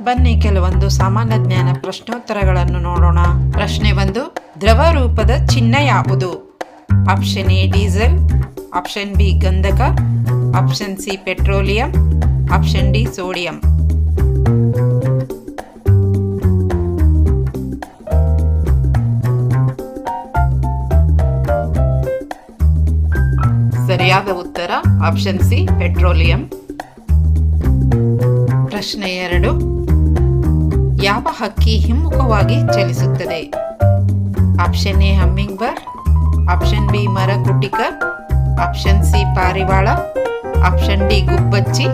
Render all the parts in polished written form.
ಬನ್ನಿ ಕೆಲವೊಂದು ಸಾಮಾನ್ಯ ಜ್ಞಾನ ಪ್ರಶ್ನೋತ್ತರಗಳನ್ನು ನೋಡೋಣ. ಪ್ರಶ್ನೆ 1. ದ್ರವ ರೂಪದ ಚಿಹ್ನೆ ಯಾವುದು? Option A diesel, option B ಗಂಧಕ, option C petroleum, option D sodium. ಸರಿಯಾದ ಉತ್ತರ ಆಪ್ಷನ್ ಸಿ ಪೆಟ್ರೋಲಿಯಂ. ಪ್ರಶ್ನೆ 2. ಯಾವ ಹಕ್ಕಿ ಹಿಮ್ಮುಖವಾಗಿ ಚಲಿಸುತ್ತದೆ? Option A hummingbird, option B ಮರಕುಟಿಕ, ಆಪ್ಷನ್ ಸಿ ಪಾರಿವಾಳ, ಆಪ್ಷನ್ ಡಿ ಗುಬ್ಬಚ್ಚಿ.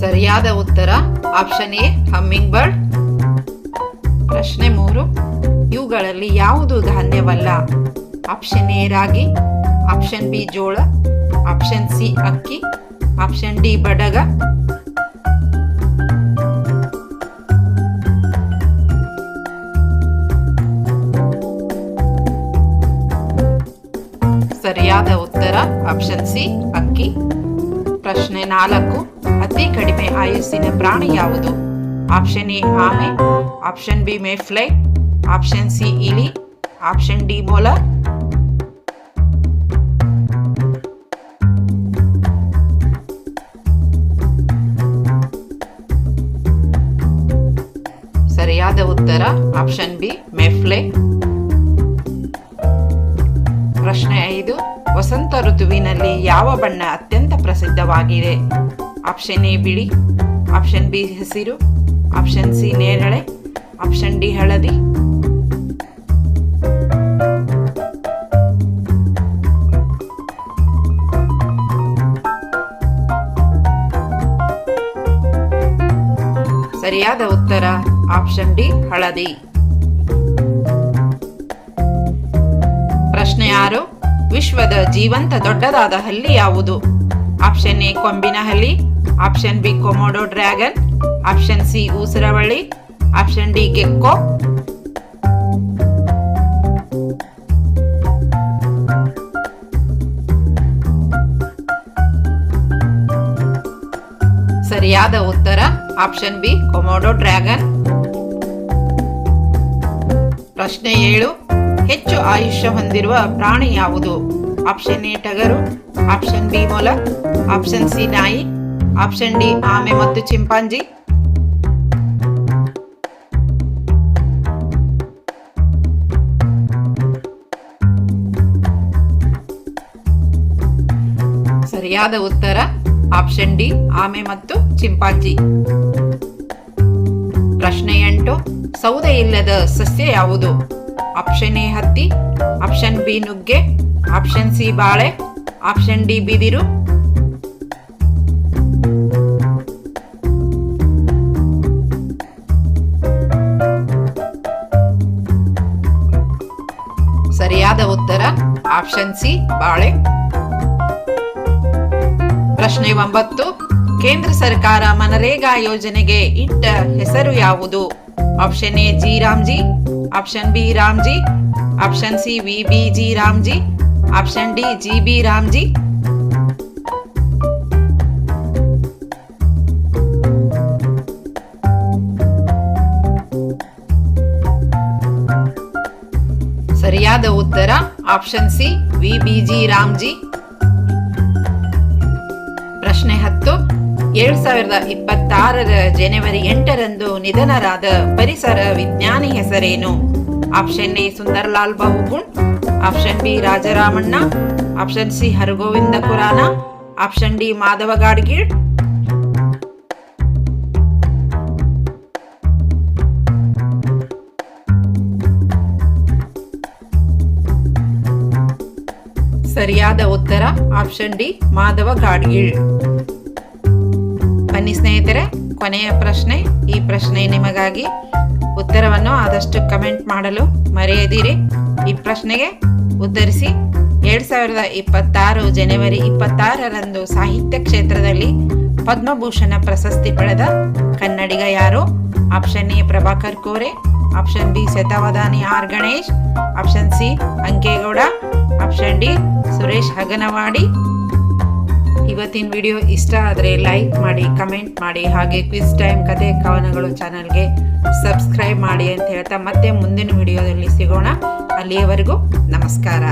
ಸರಿಯಾದ ಉತ್ತರ ಆಪ್ಷನ್ ಎ ಹಮ್ಮಿಂಗ್ ಬರ್ಡ್. ಪ್ರಶ್ನೆ 3. ಇವುಗಳಲ್ಲಿ ಯಾವುದು ಧಾನ್ಯವಲ್ಲ? ಆಪ್ಷನ್ ಎ ರಾಗಿ, ಆಪ್ಷನ್ ಬಿ ಜೋಳ, ಆಪ್ಷನ್ ಸಿ ಅಕ್ಕಿ, ಆಪ್ಷನ್ ಡಿ ಬಡಗ. ಸರಿಯಾದ ಉತ್ತರ ಆಪ್ಷನ್ ಸಿ ಅಕ್ಕಿ. ಪ್ರಶ್ನೆ 4. ಅತಿ ಕಡಿಮೆ ಆಯುಸ್ಸಿನ ಪ್ರಾಣಿ ಯಾವುದು? ಆಪ್ಷನ್ ಎ ಆಮೆ, ಆಪ್ಷನ್ ಬಿ ಮೇಫ್ಲೈ, ಆಪ್ಷನ್ ಸಿ ಇಲಿ, ಆಪ್ಷನ್ ಡಿ ಮೊಲ. ಸರಿಯಾದ ಉತ್ತರ ಆಪ್ಷನ್ ಬಿ ಮೇಫ್ಲೈ. ಪ್ರಶ್ನೆ 5. ವಸಂತ ಋತುವಿನಲ್ಲಿ ಯಾವ ಬಣ್ಣ ಅತ್ಯಂತ ಪ್ರಸಿದ್ಧವಾಗಿದೆ? ಆಪ್ಷನ್ ಎ ಬಿಳಿ, ಆಪ್ಷನ್ ಬಿ ಹಸಿರು, ಆಪ್ಷನ್ ಸಿ ನೇರಳೆ, ಆಪ್ಷನ್ ಡಿ ಹಳದಿ. ಸರಿಯಾದ ಉತ್ತರ ಆಪ್ಷನ್ ಡಿ ಹಳದಿ. ಪ್ರಶ್ನೆ 6. ವಿಶ್ವದ ಜೀವಂತ ದೊಡ್ಡದಾದ ಹಲ್ಲಿ ಯಾವುದು? ಆಪ್ಷನ್ ಎ ಕೊಂಬಿನ ಹಲ್ಲಿ, option B Komodo dragon, option C ಊಸರವಳ್ಳಿ, ಆಪ್ಷನ್ ಡಿ ಗೆಕ್ಕೋ. ಸರಿಯಾದ ಉತ್ತರ ಆಪ್ಷನ್ ಬಿ ಕೊಮೋಡೋ ಡ್ರ್ಯಾಗನ್. ಪ್ರಶ್ನೆ 7. ಹೆಚ್ಚು ಆಯುಷ್ಯ ಹೊಂದಿರುವ ಪ್ರಾಣಿ ಯಾವುದು? ಆಪ್ಷನ್ ಎ ಟಗರು, ಆಪ್ಷನ್ ಬಿ ಮೊಲ, ಆಪ್ಷನ್ ಸಿ ನಾಯಿ, ಆಪ್ಷನ್ ಡಿ ಆಮೆ ಮತ್ತು ಚಿಂಪಾಂಜಿ. ಸರಿಯಾದ ಉತ್ತರ ಆಪ್ಷನ್ ಡಿ ಆಮೆ ಮತ್ತು ಚಿಂಪಾಂಜಿ. ಪ್ರಶ್ನೆ 8. ಸೌದೆ ಇಲ್ಲದ ಸಸ್ಯ ಯಾವುದು? ಆಪ್ಷನ್ ಎ ಹತ್ತಿ, ಆಪ್ಷನ್ ಬಿ ನುಗ್ಗೆ, ಆಪ್ಷನ್ ಸಿ ಬಾಳೆ, ಆಪ್ಷನ್ ಡಿ ಬಿದಿರು. ಸರಿಯಾದ ಉತ್ತರ ಆಪ್ಷನ್ ಸಿ ಬಾಳೆ. ಪ್ರಶ್ನೆ 9. ಕೇಂದ್ರ ಸರ್ಕಾರ ಮನರೇಗಾ ಯೋಜನೆಗೆ ಇಟ್ಟ ಹೆಸರು ಯಾವುದು? Option A G Ramji, option B Ramji, option C V B G Ramji, option D G B Ramji. ಸರಿಯಾದ ಉತ್ತರ option C V B G Ramji. ಪ್ರಶ್ನೆ 10. 2026 ಜನವರಿ 8ರಂದು ನಿಧನರಾದ ಪರಿಸರ ವಿಜ್ಞಾನಿ ಹೆಸರೇನು? Option A Sundarlal Bahuguna, option B Rajaramanna, option C Hargovind Khurana, option D Madhav Gadgil. ಸರಿಯಾದ ಉತ್ತರ ಆಪ್ಷನ್ ಡಿ ಮಾಧವ ಗಾಡ್ಗೀಳ್. ಬನ್ನಿ ಸ್ನೇಹಿತರೆ, ಕೊನೆಯ ಪ್ರಶ್ನೆ. ಈ ಪ್ರಶ್ನೆ ನಿಮಗಾಗಿ. ಉತ್ತರವನ್ನು ಆದಷ್ಟು ಕಮೆಂಟ್ ಮಾಡಲು ಮರೆಯದಿರಿ. ಈ ಪ್ರಶ್ನೆಗೆ ಉತ್ತರಿಸಿ. 2026 ಜನವರಿ 26ರಂದು ಸಾಹಿತ್ಯ ಕ್ಷೇತ್ರದಲ್ಲಿ ಪದ್ಮಭೂಷಣ ಪ್ರಶಸ್ತಿ ಪಡೆದ ಕನ್ನಡಿಗ ಯಾರು? Option A Prabhakar Kore, option B Shatavadhani R Ganesh, option C Ankegowda, option D Suresh Haganawadi. ಇವತ್ತಿನ ವಿಡಿಯೋ ಇಷ್ಟ ಆದರೆ ಲೈಕ್ ಮಾಡಿ, ಕಮೆಂಟ್ ಮಾಡಿ, ಹಾಗೆ ಕ್ವಿಸ್ ಟೈಮ್ ಕತೆ ಕವನಗಳು ಚಾನಲ್ಗೆ ಸಬ್ಸ್ಕ್ರೈಬ್ ಮಾಡಿ ಅಂತ ಹೇಳ್ತಾ ಮತ್ತೆ ಮುಂದಿನ ವಿಡಿಯೋದಲ್ಲಿ ಸಿಗೋಣ. ಅಲ್ಲಿಯವರೆಗೂ ನಮಸ್ಕಾರ.